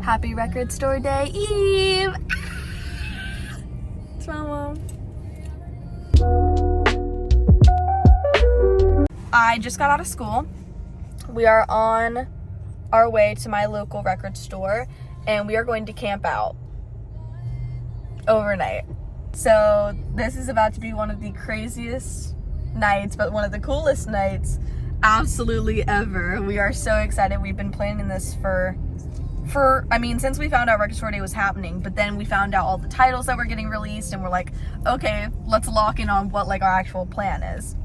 Happy Record Store Day Eve! It's Mama. I just got out of school. We are on our way to my local record store and we are going to camp out overnight. So this is about to be one of the craziest nights, but one of the coolest nights absolutely ever. We are so excited. We've been planning this since we found out Record Store Day was happening, but then we found out all the titles that were getting released and we're like, okay, let's lock in on what like our actual plan is.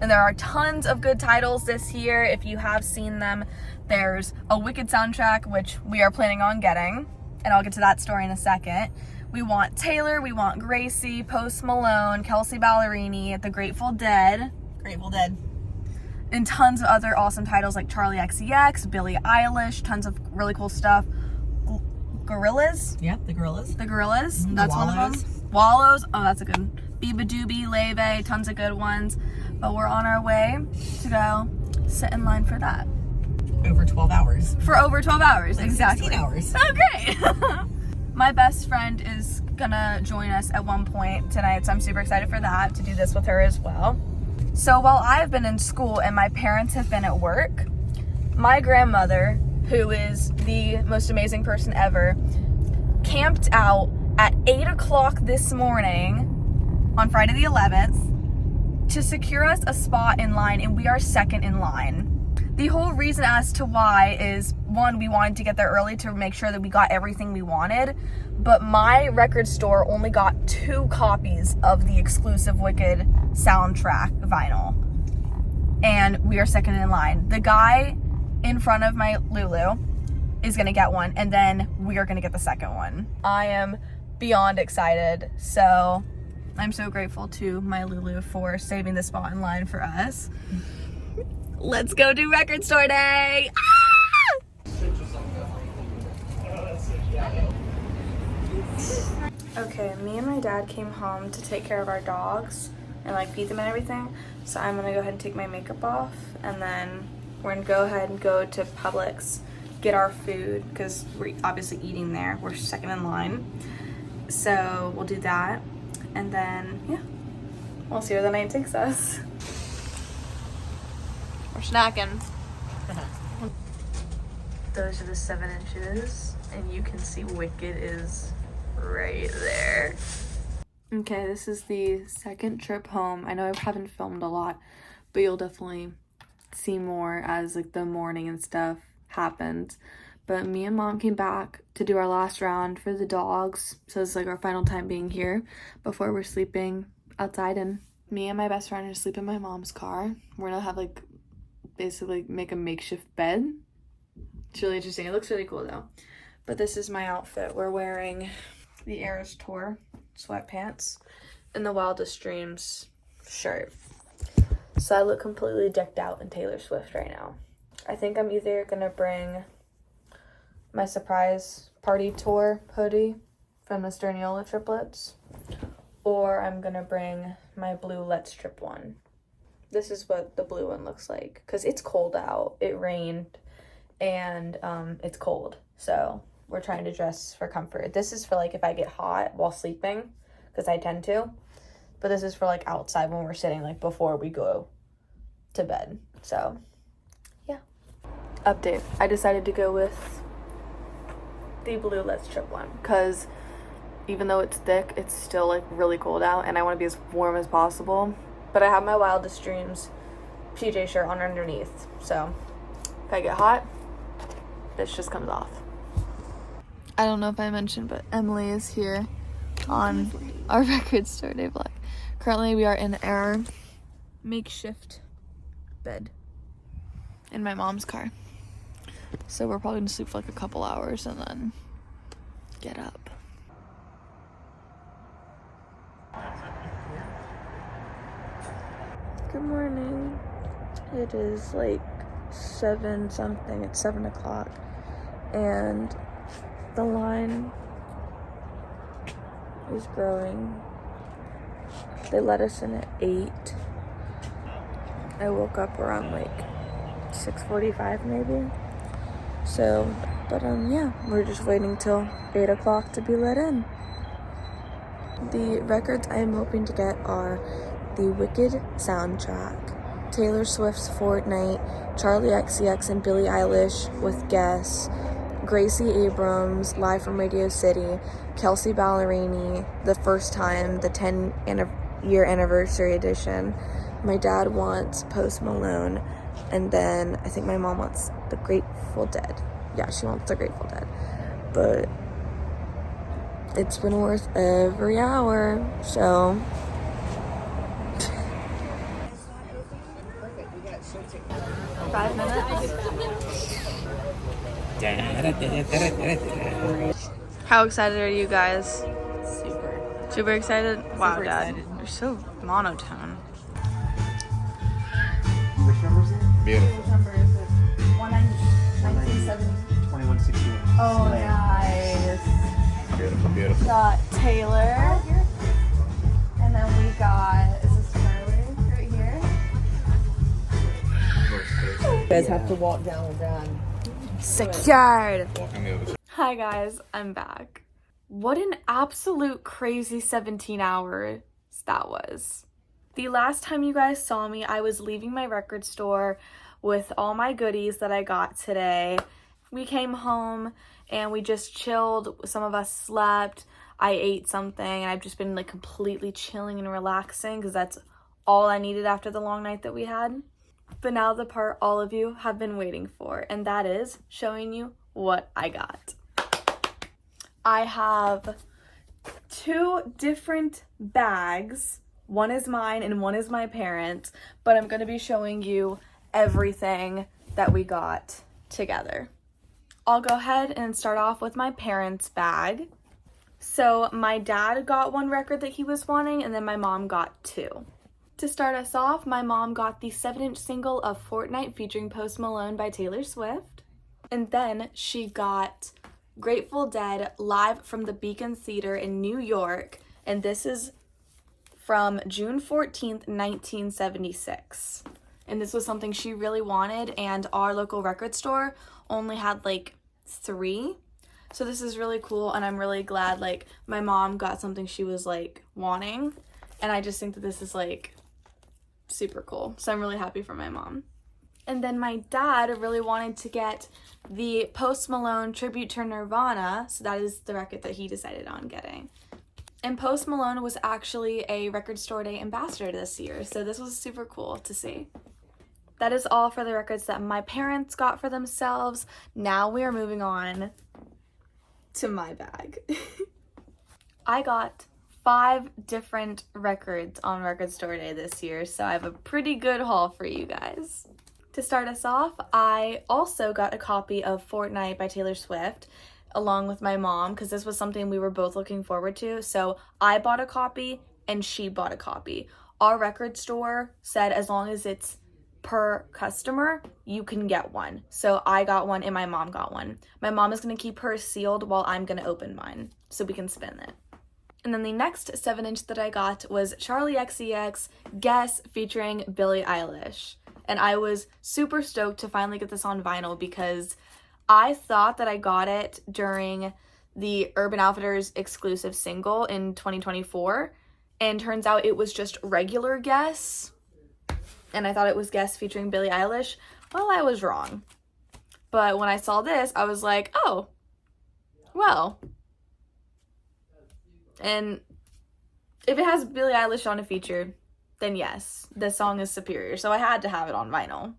And there are tons of good titles this year. If you have seen them, there's a Wicked soundtrack, which we are planning on getting, and I'll get to that story in a second. We want Taylor, we want Gracie, Post Malone, Kelsey Ballerini, The Grateful Dead, and tons of other awesome titles like Charlie XCX, Billie Eilish, tons of really cool stuff. Gorillas? Yep, the Gorillas. The Gorillas, Mm-hmm. that's Wallows. one of them. Wallows, oh that's a good one. Biba Doobie, Leve, tons of good ones. But we're on our way to go sit in line for that. Over 12 hours. For over 12 hours, like exactly. 16 hours. Oh, great. My best friend is gonna join us at one point tonight, so I'm super excited for that, to do this with her as well. So while I've been in school and my parents have been at work, my grandmother, who is the most amazing person ever, camped out at 8 o'clock this morning on Friday the 11th to secure us a spot in line, and we are second in line. The whole reason as to why is, one, we wanted to get there early to make sure that we got everything we wanted, but my record store only got 2 copies of the exclusive Wicked soundtrack vinyl, and we are second in line. The guy in front of my Lulu is gonna get one, and then we are gonna get the second one. I am beyond excited, so I'm so grateful to my Lulu for saving the spot in line for us. Let's go do Record Store Day! Ah! Okay, me and my dad came home to take care of our dogs and like feed them and everything. So I'm gonna go ahead and take my makeup off, and then we're gonna go ahead and go to Publix, get our food, because we're obviously eating there. We're second in line. So we'll do that. And then, yeah, we'll see where the night takes us. We're snacking. Those are the 7 inches, and you can see Wicked is right there. Okay, this is the second trip home. I know I haven't filmed a lot, but you'll definitely see more as like the morning and stuff happens. But me and Mom came back to do our last round for the dogs. So it's like our final time being here before we're sleeping outside. And me and my best friend are to sleep in my mom's car. We're gonna have like basically make a makeshift bed. It's really interesting. It looks really cool though. But this is my outfit. We're wearing the Eras Tour sweatpants and the Wildest Dreams shirt. So I look completely decked out in Taylor Swift right now. I think I'm either gonna bring my surprise party tour hoodie from the Sterniola triplets, or I'm gonna bring my blue Let's Trip one. This is what the blue one looks like, because it's cold out, it rained, and it's cold, so we're trying to dress for comfort. This is for like if I get hot while sleeping, because I tend to, but this is for like outside when we're sitting, like before we go to bed. So yeah. Update, I decided to go with the blue Let's Trip one, because even though it's thick, it's still like really cold out and I want to be as warm as possible. But I have my Wildest Dreams PJ shirt on underneath, so if I get hot, this just comes off. I don't know if I mentioned, but Emily is here on our Record Store Day vlog. Currently we are in our makeshift bed in my mom's car. So we're probably gonna sleep for like a couple hours and then get up. Good morning. It is like 7 something. It's 7 o'clock. And the line is growing. They let us in at 8. I woke up around like 6:45 maybe. So, but yeah, we're just waiting till 8 o'clock to be let in. The records I am hoping to get are the Wicked soundtrack, Taylor Swift's Fortnite, Charlie XCX and Billie Eilish with Guess, Gracie Abrams, Live from Radio City, Kelsey Ballerini, The First Time, the 10-year anniversary edition. My dad wants Post Malone, and then I think my mom wants The Grateful Dead. Yeah, she wants The Grateful Dead. But it's been worth every hour, so. 5 minutes. How excited are you guys? Super excited? Wow, Super Dad. excited. You're so monotone. Which number is it? Beautiful. What number is it? 1970. 2161. Oh, nice. Beautiful, beautiful. Got Taylor. And then we got, is this Charlie right here? You guys have to walk down with Dad. Secured. Walking the other side. Hi guys, I'm back. What an absolute crazy 17 hours that was. The last time you guys saw me, I was leaving my record store with all my goodies that I got today. We came home and we just chilled. Some of us slept. I ate something and I've just been like completely chilling and relaxing because that's all I needed after the long night that we had. But now the part all of you have been waiting for, and that is showing you what I got. I have 2 different bags. One is mine and one is my parents', but I'm going to be showing you everything that we got together. I'll go ahead and start off with my parents' bag. So my dad got 1 record that he was wanting, and then my mom got 2. To start us off, my mom got the 7-inch single of Fortnite featuring Post Malone by Taylor Swift. And then she got Grateful Dead live from the Beacon Theater in New York. And this is from June 14th, 1976. And this was something she really wanted, and our local record store only had like 3. So this is really cool, and I'm really glad like my mom got something she was like wanting. And I just think that this is like super cool. So I'm really happy for my mom. And then my dad really wanted to get the Post Malone tribute to Nirvana. So that is the record that he decided on getting. And Post Malone was actually a Record Store Day ambassador this year. So this was super cool to see. That is all for the records that my parents got for themselves. Now we are moving on to my bag. I got 5 different records on Record Store Day this year, so I have a pretty good haul for you guys. To start us off, I also got a copy of Fortnite by Taylor Swift along with my mom because this was something we were both looking forward to. So I bought a copy and she bought a copy. Our record store said as long as it's per customer, you can get one. So I got one and my mom got one. My mom is going to keep hers sealed while I'm going to open mine so we can spin it. And then the next 7-inch that I got was Charlie XCX Guess featuring Billie Eilish. And I was super stoked to finally get this on vinyl because I thought that I got it during the Urban Outfitters exclusive single in 2024. And turns out it was just regular Guess. And I thought it was Guess featuring Billie Eilish. Well, I was wrong. But when I saw this, I was like, oh, well. And if it has Billie Eilish on a feature, then yes, the song is superior. So I had to have it on vinyl.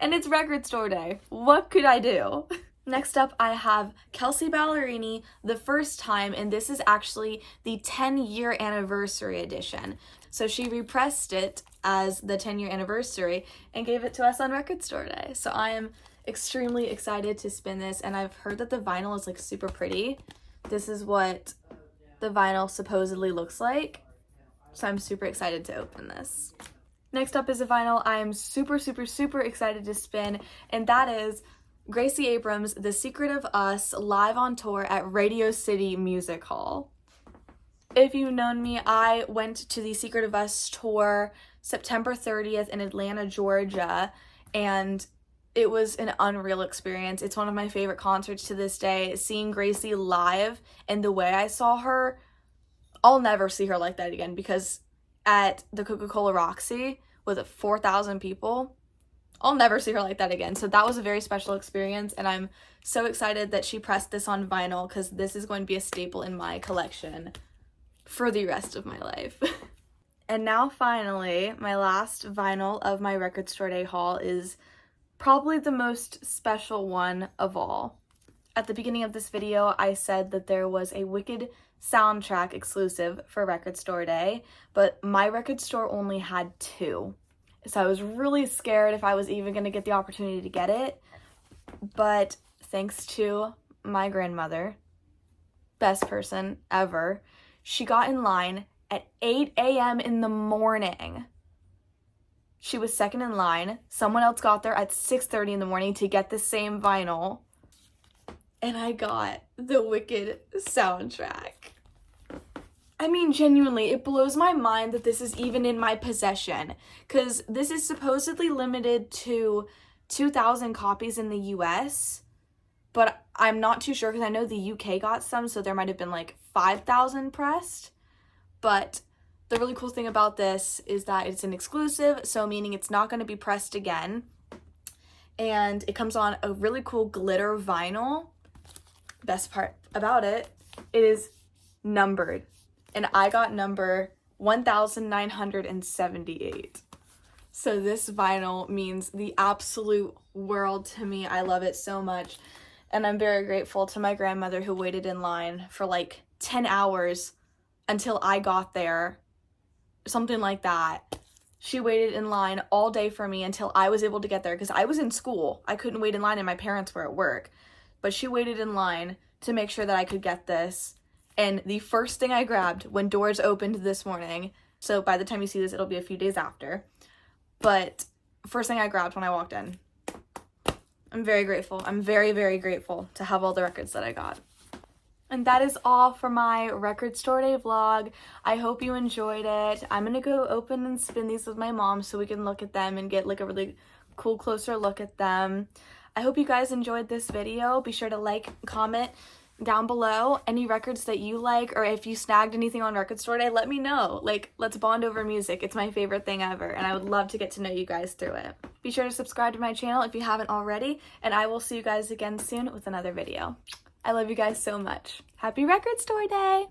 And it's Record Store Day. What could I do? Next up, I have Kelsey Ballerini, The First Time, and this is actually the 10-year anniversary edition. So she repressed it as the 10-year anniversary and gave it to us on Record Store Day. So I am extremely excited to spin this, and I've heard that the vinyl is like super pretty. This is what the vinyl supposedly looks like. So I'm super excited to open this. Next up is a vinyl I am super excited to spin, and that is Gracie Abrams' The Secret of Us live on tour at Radio City Music Hall. If you've known me, I went to the Secret of Us tour September 30th in Atlanta, Georgia, and It was an unreal experience. It's one of my favorite concerts to this day. Seeing Gracie live and the way I saw her, I'll never see her like that again, because at the Coca-Cola Roxy with 4,000 people, I'll never see her like that again. So that was a very special experience, and I'm so excited that she pressed this on vinyl, because this is going to be a staple in my collection for the rest of my life. And now finally, my last vinyl of my record store day haul is probably the most special one of all. At the beginning of this video, I said that there was a Wicked soundtrack exclusive for record store day, but my record store only had 2. So I was really scared if I was even going to get the opportunity to get it. But thanks to my grandmother, best person ever, she got in line at 8 a.m. in the morning. She was second in line. Someone else got there at 6:30 in the morning to get the same vinyl. And I got the Wicked soundtrack. I mean, genuinely, it blows my mind that this is even in my possession, because this is supposedly limited to 2,000 copies in the US, but I'm not too sure, because I know the UK got some, so there might have been like 5,000 pressed. But the really cool thing about this is that it's an exclusive, so meaning it's not going to be pressed again. And it comes on a really cool glitter vinyl. Best part about it, it is numbered. And I got number 1978. So this vinyl means the absolute world to me. I love it so much. And I'm very grateful to my grandmother, who waited in line for like 10 hours until I got there. Something like that. She waited in line all day for me until I was able to get there, because I was in school. I couldn't wait in line and my parents were at work. But she waited in line to make sure that I could get this. And the first thing I grabbed when doors opened this morning, so by the time you see this, it'll be a few days after, but first thing I grabbed when I walked in. I'm very grateful. I'm very, very grateful to have all the records that I got. And that is all for my record store day vlog. I hope you enjoyed it. I'm gonna go open and spin these with my mom so we can look at them and get like a really cool closer look at them. I hope you guys enjoyed this video. Be sure to like, comment down below any records that you like, or if you snagged anything on record store day, let me know. Like, let's bond over music. It's my favorite thing ever, and I would love to get to know you guys through it. Be sure to subscribe to my channel if you haven't already, and I will see you guys again soon with another video. I love you guys so much. Happy record store day!